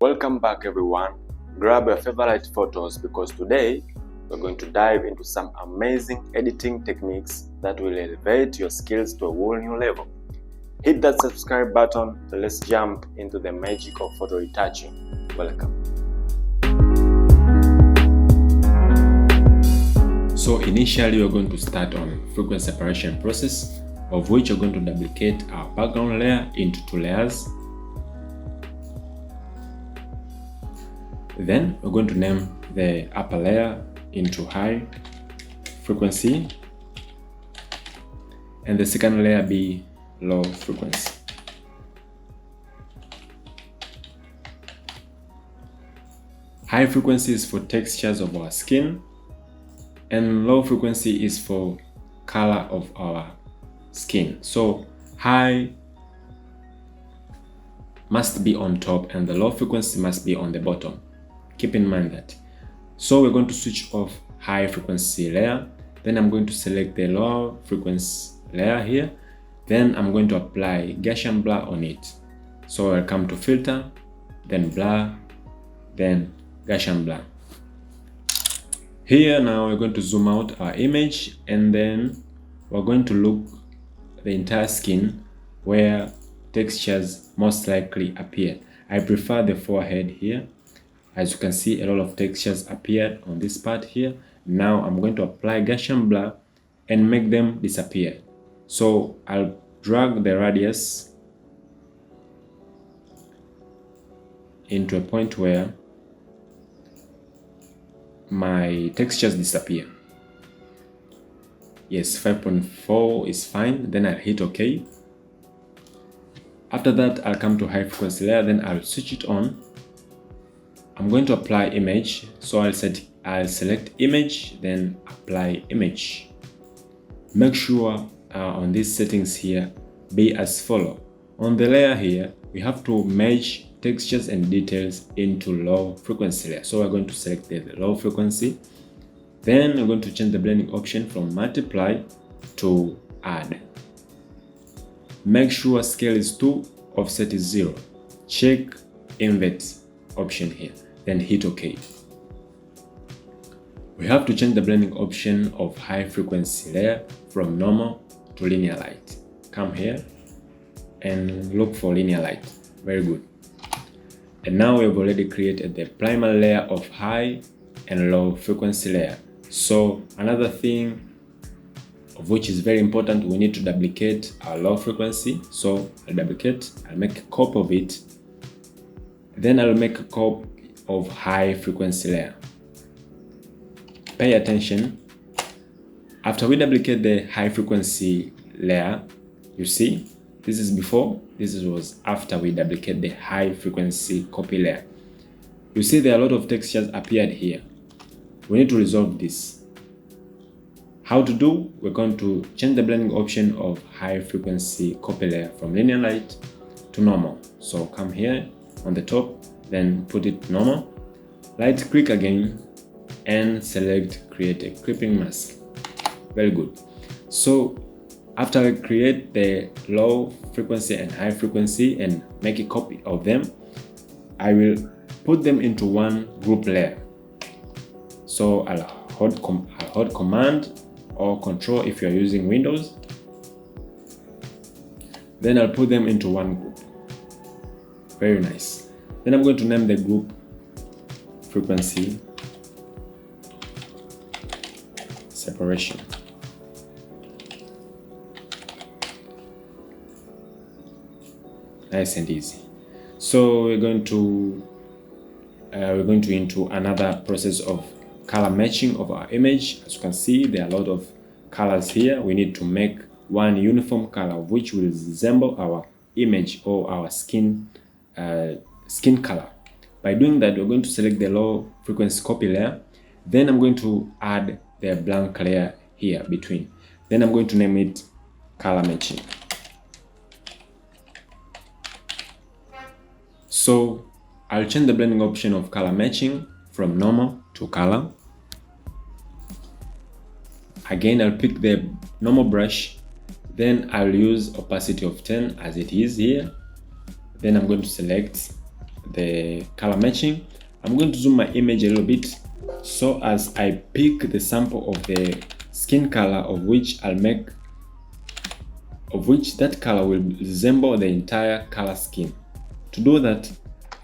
Welcome back everyone. Grab your favorite photos because today we're going to dive into some amazing editing techniques that will elevate your skills to a whole new level. Hit that subscribe button and let's jump into the magic of photo retouching. Welcome. So initially we're going to start on frequency separation process, of which we're going to duplicate our background layer into 2 layers. Then we're going to name the upper layer into high frequency and the second layer be low frequency. High frequency is for textures of our skin and low frequency is for color of our skin. So high must be on top and the low frequency must be on the bottom. Keep in mind that. So we're going to switch off high frequency layer. Then I'm going to select the low frequency layer here. Then I'm going to apply Gaussian blur on it. So I'll come to filter, then blur, then Gaussian blur. Here now we're going to zoom out our image and then we're going to look the entire skin where textures most likely appear. I prefer the forehead here. As you can see, a lot of textures appeared on this part here. Now I'm going to apply Gaussian blur and make them disappear. So I'll drag the radius into a point where my textures disappear. Yes, 5.4 is fine. Then I'll hit OK. After that, I'll come to high frequency layer. Then I'll switch it on. I'm going to apply image, so I'll select image, then apply image. Make sure on these settings here be as follow. On the layer here, we have to merge textures and details into low frequency layer. So we're going to select the low frequency. Then we're going to change the blending option from multiply to add. Make sure scale is 2, offset is 0. Check invert option here. Then hit OK. We have to change the blending option of high frequency layer from normal to linear light. Come here and look for linear light. Very good. And now we've already created the primer layer of high and low frequency layer. So another thing of which is very important, we need to duplicate our low frequency. So I'll duplicate, I'll make a copy of it. Then I'll make a copy of high frequency layer. Pay attention. After we duplicate the high frequency layer, you see, this is before, this was after we duplicate the high frequency copy layer. You see there are a lot of textures appeared here. We need to resolve this. How to do? We're going to change the blending option of high frequency copy layer from linear light to normal. So come here on the top, then put it normal, right click again and select create a clipping mask. Very good. So after I create the low frequency and high frequency and make a copy of them, I will put them into one group layer. So I'll hold command or control if you're using Windows. Then I'll put them into one group. Very nice. Then I'm going to name the group frequency separation. Nice and easy. So we're going to into another process of color matching of our image. As you can see, there are a lot of colors here. We need to make one uniform color which will resemble our image or our skin color. By doing that, we're going to select the low frequency copy layer. Then I'm going to add the blank layer here between. Then I'm going to name it color matching. So I'll change the blending option of color matching from normal to color. Again, I'll pick the normal brush. Then I'll use opacity of 10 as it is here. Then I'm going to select the color matching, I'm going to zoom my image a little bit so as I pick the sample of the skin color of which that color will resemble the entire color scheme. To do that,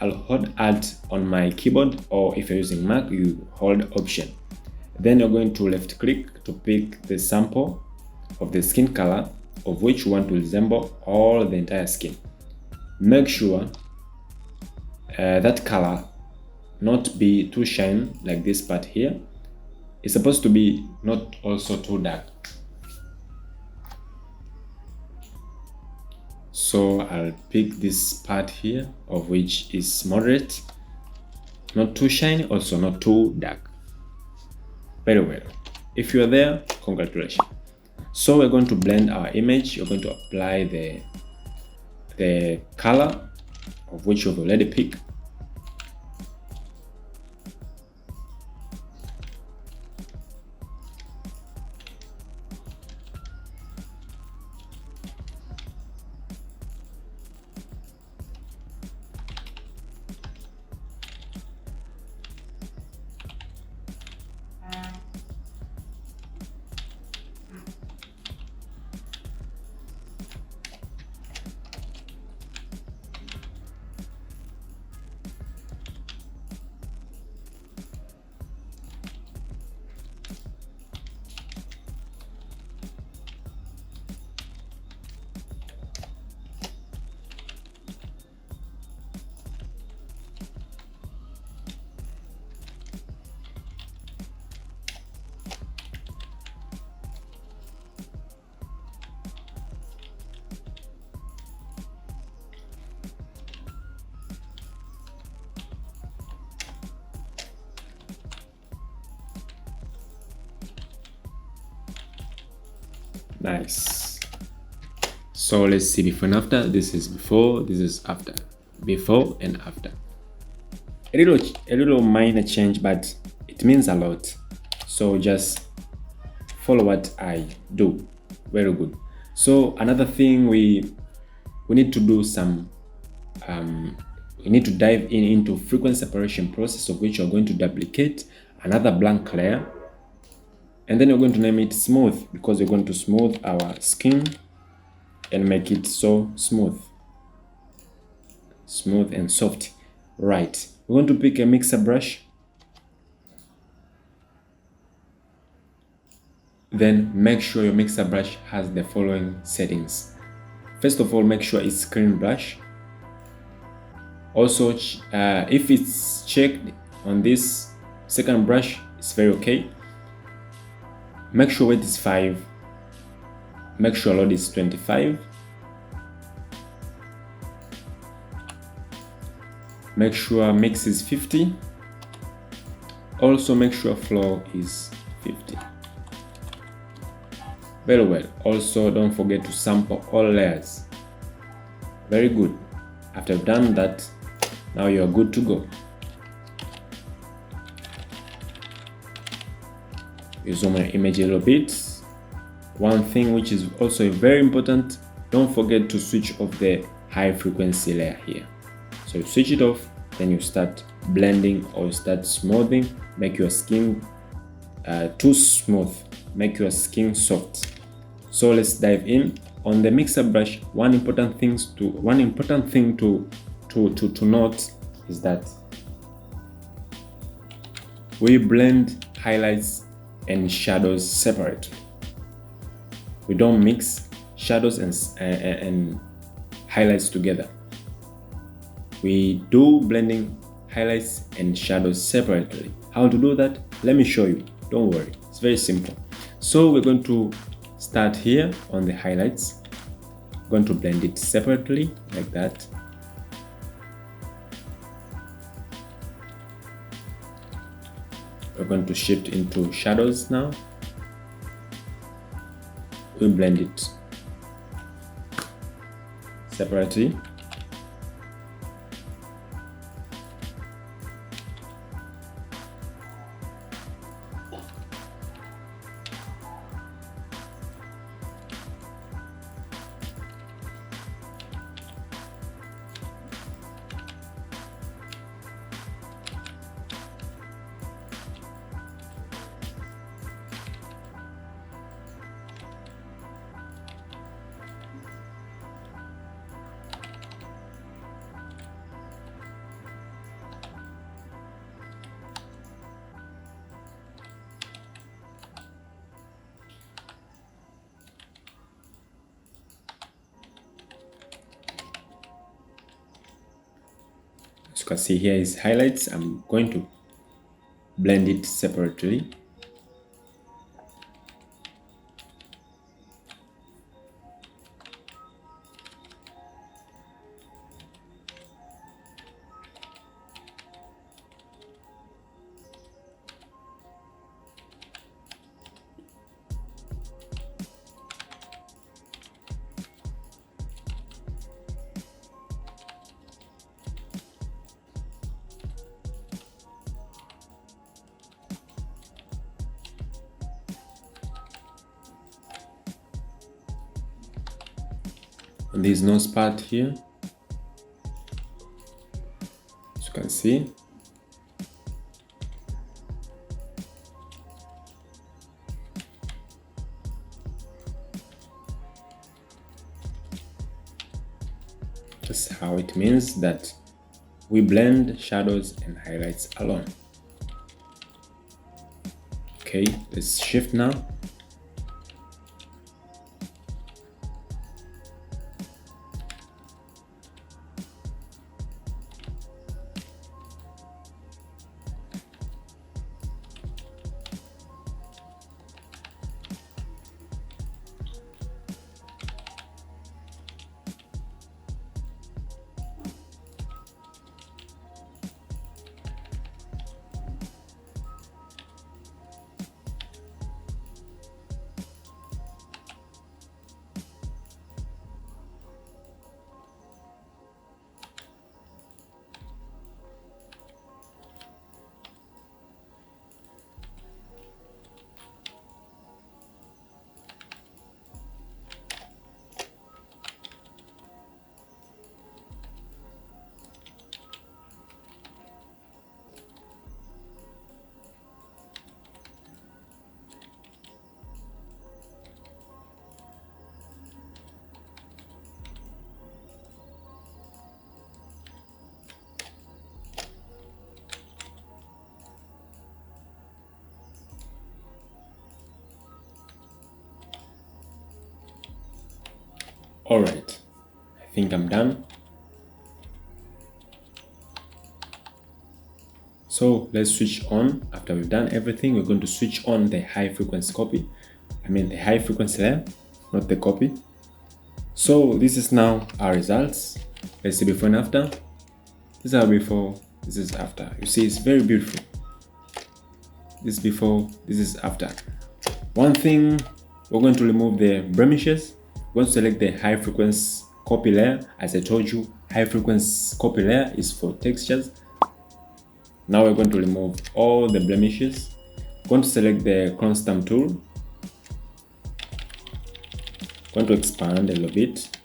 I'll hold Alt on my keyboard, or if you're using Mac, you hold Option. Then you're going to left click to pick the sample of the skin color of which you want to resemble all the entire skin. Make sure that color not be too shiny like this part here. It's supposed to be not also too dark. So I'll pick this part here of which is moderate, not too shiny, also not too dark. Very well. If you're there, congratulations. So we're going to blend our image. You're going to apply the color of which you've already picked. Nice. So let's see before and after. This is before, this is after. Before and after. A little minor change, but it means a lot. So just follow what I do. Very good. So another thing we need to do some we need to dive into frequency separation process, of which you're going to duplicate another blank layer. And then you're going to name it smooth, because we're going to smooth our skin and make it so smooth and soft. Right, we're going to pick a mixer brush. Then make sure your mixer brush has the following settings. First of all, make sure it's clean brush. Also, if it's checked on this second brush, it's very okay. Make sure weight is 5. Make sure load is 25. Make sure mix is 50. Also make sure flow is 50. Very well. Also don't forget to sample all layers. Very good. After you've done that, now you're good to go. You zoom your image a little bit. One thing which is also very important, don't forget to switch off the high frequency layer here. So you switch it off, then you start blending or start smoothing. Make your skin too smooth, make your skin soft. So let's dive in. On the mixer brush, one important thing to note is that we blend highlights and shadows separately. We don't mix shadows and highlights together. We do blending highlights and shadows separately. How to do that? Let me show you. Don't worry, it's very simple. So we're going to start here on the highlights. We're going to blend it separately like that. We're going to shift into shadows now. We blend it separately. you can see here is highlights. I'm going to blend it separately. And there's no spot here, as you can see. Just how it means that we blend shadows and highlights alone. Okay, let's shift now. All right, I think I'm done. So let's switch on. After we've done everything, we're going to switch on the high frequency copy. The high frequency layer, not the copy. So this is now our results. Let's see before and after. This is our before, this is after. You see, it's very beautiful. This is before, this is after. One thing, we're going to remove the blemishes. We're going to select the high frequency copy layer. As I told you, high frequency copy layer is for textures. Now we're going to remove all the blemishes. We're going to select the clone stamp tool. I'm going to expand a little bit.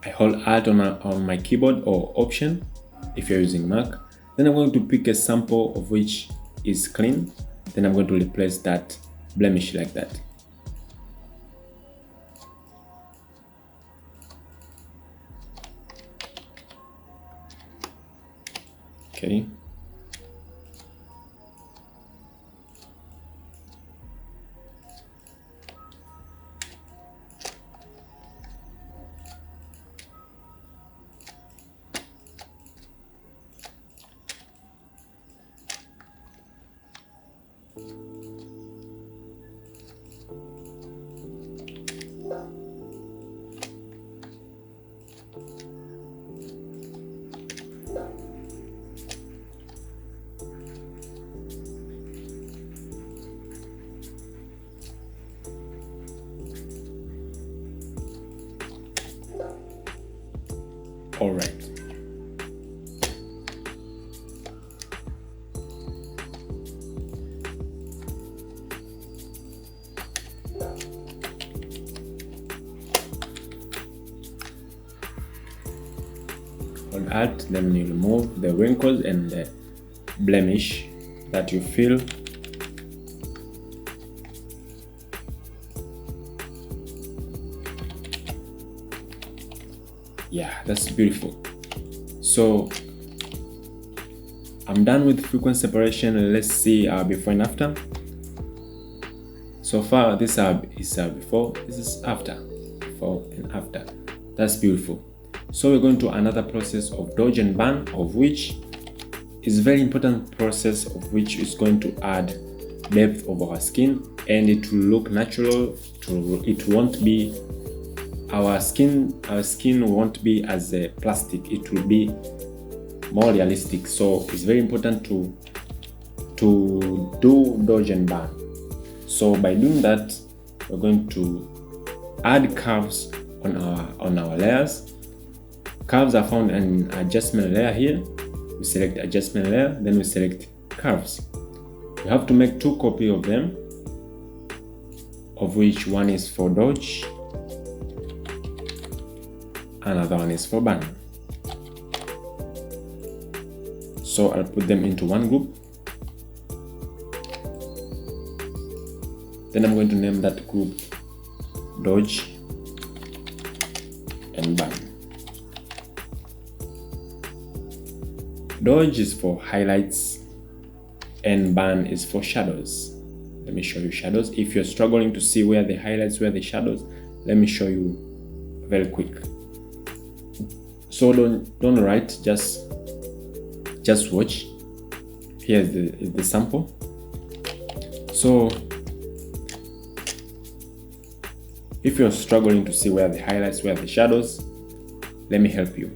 I hold Alt on my keyboard or Option if you're using Mac. Then I'm going to pick a sample of which is clean. Then I'm going to replace that blemish like that. Okay. All right. On Alt, then you remove the wrinkles and the blemish that you feel. Yeah, that's beautiful. So I'm done with frequency separation. Let's see our before and after. So far, this is our before, this is after. Before and after. That's beautiful. So we're going to another process of dodge and burn, of which is very important process, of which is going to add depth of our skin, and it will look natural. It won't be our skin won't be as a plastic, it will be more realistic. So it's very important to do dodge and burn. So by doing that, we're going to add curves on our layers. Curves are found in adjustment layer here. We select adjustment layer, then we select curves. We have to make 2 copies of them, of which one is for dodge, another one is for burn. So I'll put them into one group. Then I'm going to name that group dodge and burn. Dodge is for highlights and burn is for shadows. Let me show you shadows. If you're struggling to see where the highlights, where the shadows, let me show you very quick. So don't write, just watch. Here's the sample. So if you're struggling to see where the highlights, where the shadows, let me help you.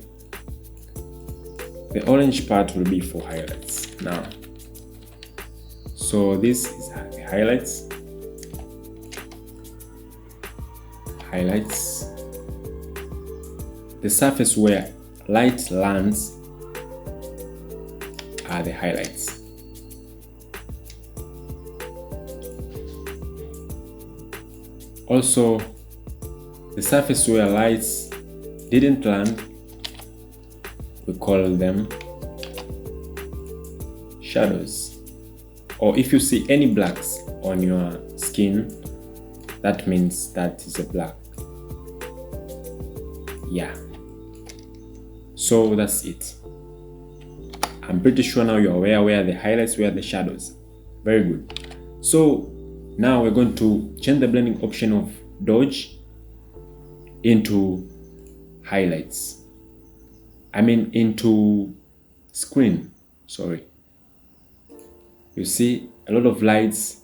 The orange part will be for highlights now. So this is the highlights. The surface where light lands are the highlights. Also, the surface where lights didn't land, we call them shadows. Or if you see any blacks on your skin, that means that is a black. Yeah. So that's it. I'm pretty sure now you're aware where the highlights, where the shadows. Very good. So now we're going to change the blending option of dodge into highlights. Into screen, sorry. You see a lot of lights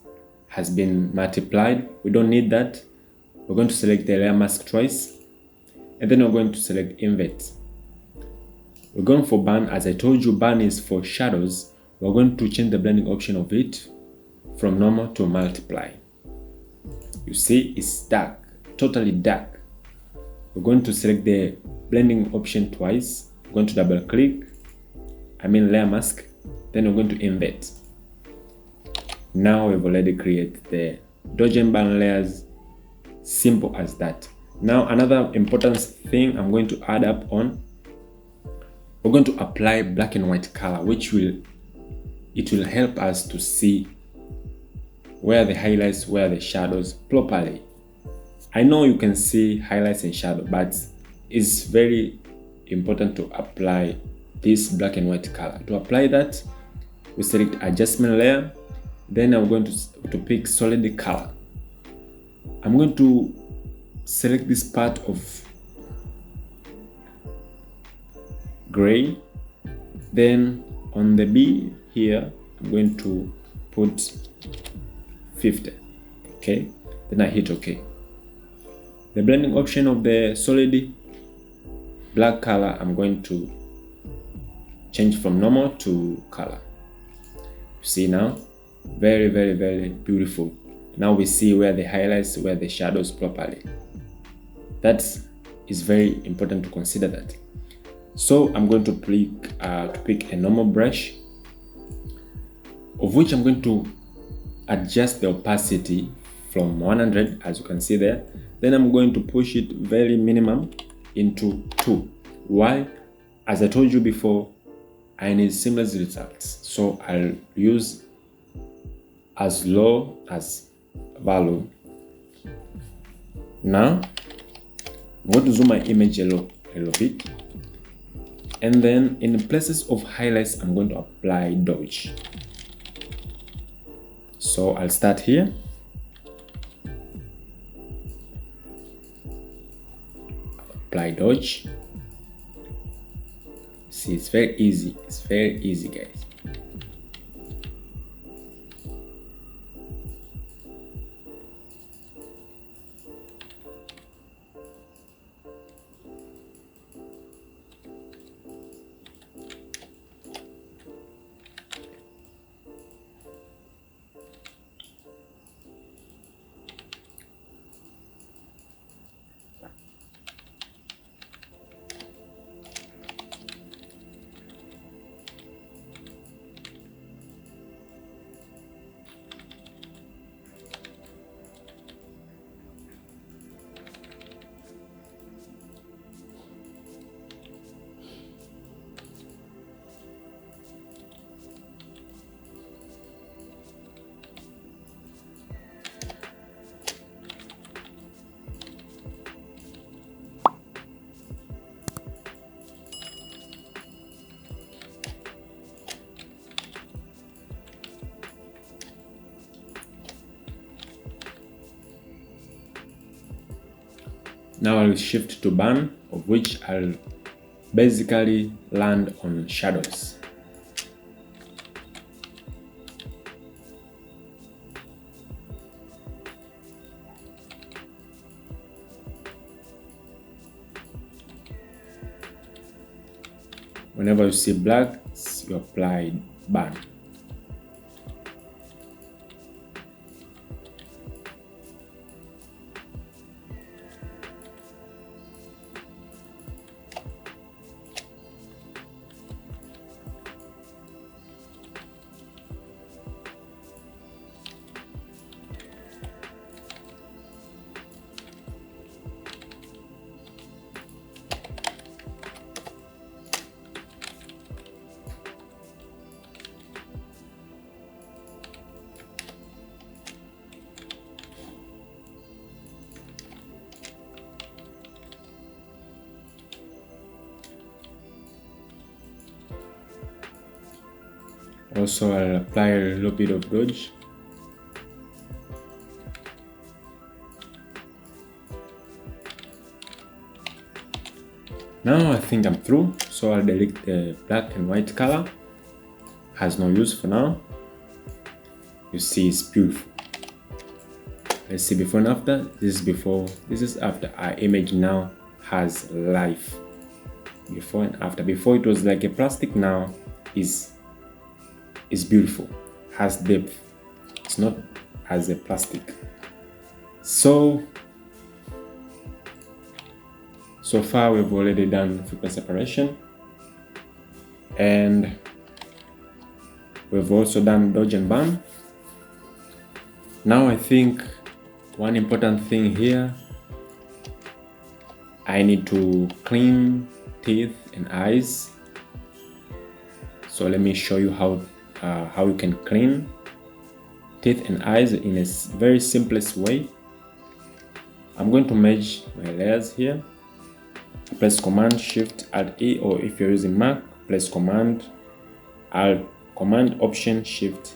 has been multiplied. We don't need that. We're going to select the layer mask twice, and then we're going to select invert. We're going for burn. As I told you, burn is for shadows. We're going to change the blending option of it from normal to multiply. You see it's dark, totally dark. We're going to select the blending option twice. We're going to double click, layer mask, then we're going to invert. Now we've already created the dodge and burn layers. Simple as that. Now another important thing I'm going to add up on, we're going to apply black and white color, which will help us to see where the highlights, where the shadows properly. I know you can see highlights and shadow, but it's very important to apply this black and white color. To apply that, we select adjustment layer, then I'm going to pick solid color. I'm going to select this part of gray, then on the B here I'm going to put 50. Okay, then I hit OK. The blending option of the solid black color, I'm going to change from normal to color. You see now, very, very, very beautiful. Now we see where the highlights, where the shadows properly. That is very important to consider that. So I'm going to pick a normal brush, of which I'm going to adjust the opacity from 100, as you can see there. Then I'm going to push it very minimum into 2. Why? As I told you before, I need seamless results. So I'll use as low as value. Now I'm going to zoom my image a little bit, and then in the places of highlights I'm going to apply dodge. So I'll start here. Apply dodge. See, it's very easy. It's very easy, guys. Now I'll shift to burn, of which I'll basically land on shadows. Whenever you see black, you apply burn. Also, I'll apply a little bit of dorge. Now I think I'm through, so I'll delete the black and white color. Has no use for now. You see, it's beautiful. Let's see before and after. This is before, this is after. Our image now has life. Before and after. Before it was like a plastic, now is beautiful, has depth. It's not as a plastic. So far we've already done frequency separation, and we've also done dodge and burn. Now I think one important thing here, I need to clean teeth and eyes. So let me show you how you can clean teeth and eyes in a very simplest way. I'm going to merge my layers here. Press Command Shift Alt E, or if you're using Mac, press Command Option Shift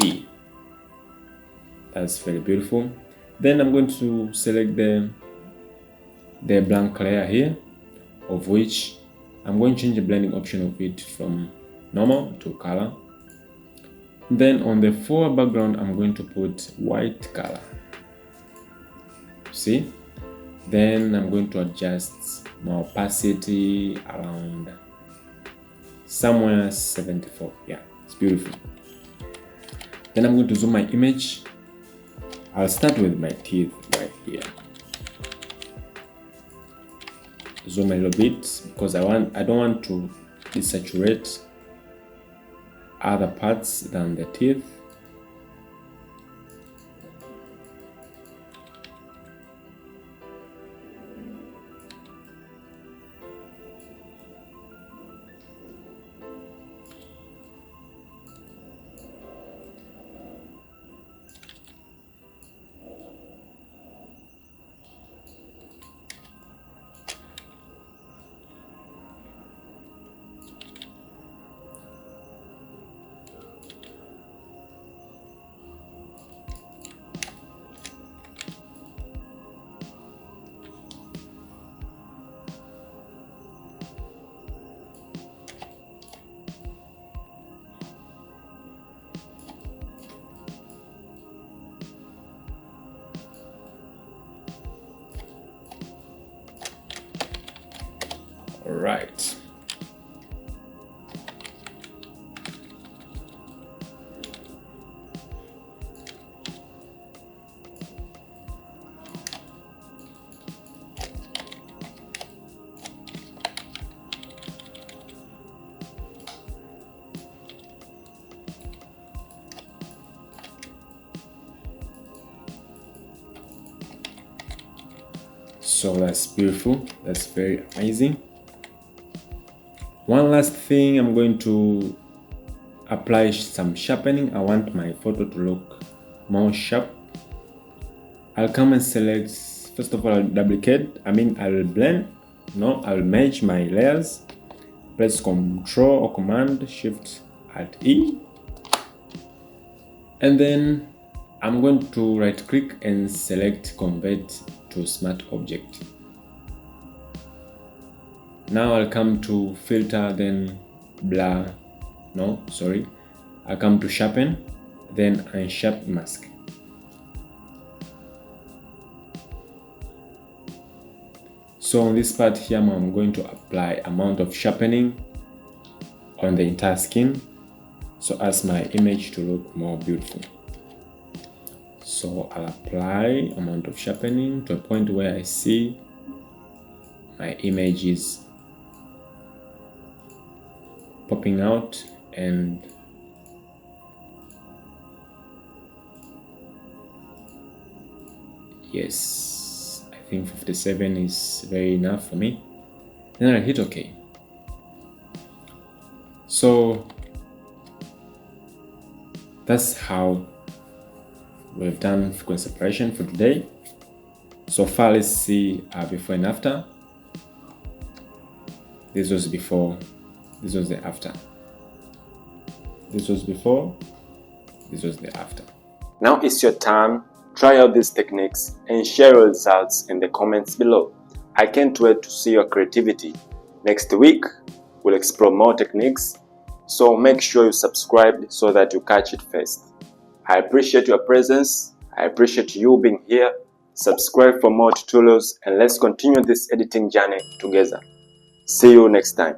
E. That's very beautiful. Then I'm going to select the blank layer here, of which I'm going to change the blending option of it from normal to color. Then on the fore background, I'm going to put white color. See? Then I'm going to adjust my opacity around somewhere 74. Yeah, it's beautiful. Then I'm going to zoom my image. I'll start with my teeth right here. Zoom a little bit because I don't want to desaturate other parts than the teeth. right. So that's beautiful. That's very amazing. One last thing, I'm going to apply some sharpening. I want my photo to look more sharp. I'll come and select, first of all, I'll duplicate, I'll blend, no, I'll merge my layers, press Control or Command Shift at E, and then I'm going to right click and select Convert to Smart Object. Now I'll come to Filter, then Blur, I'll come to Sharpen, then Unsharp Mask. So on this part here, I'm going to apply amount of sharpening on the entire skin so as my image to look more beautiful. So I'll apply amount of sharpening to a point where I see my image is popping out, and yes, I think 57 is very enough for me. Then I'll hit OK. So that's how we've done frequency separation for today. So far, let's see before and after. This was before, this was the after. This was before, this was the after. Now it's your turn. Try out these techniques and share your results in the comments below. I can't wait to see your creativity. Next week, we'll explore more techniques, so make sure you subscribe so that you catch it first. I appreciate your presence. I appreciate you being here. Subscribe for more tutorials, and let's continue this editing journey together. See you next time.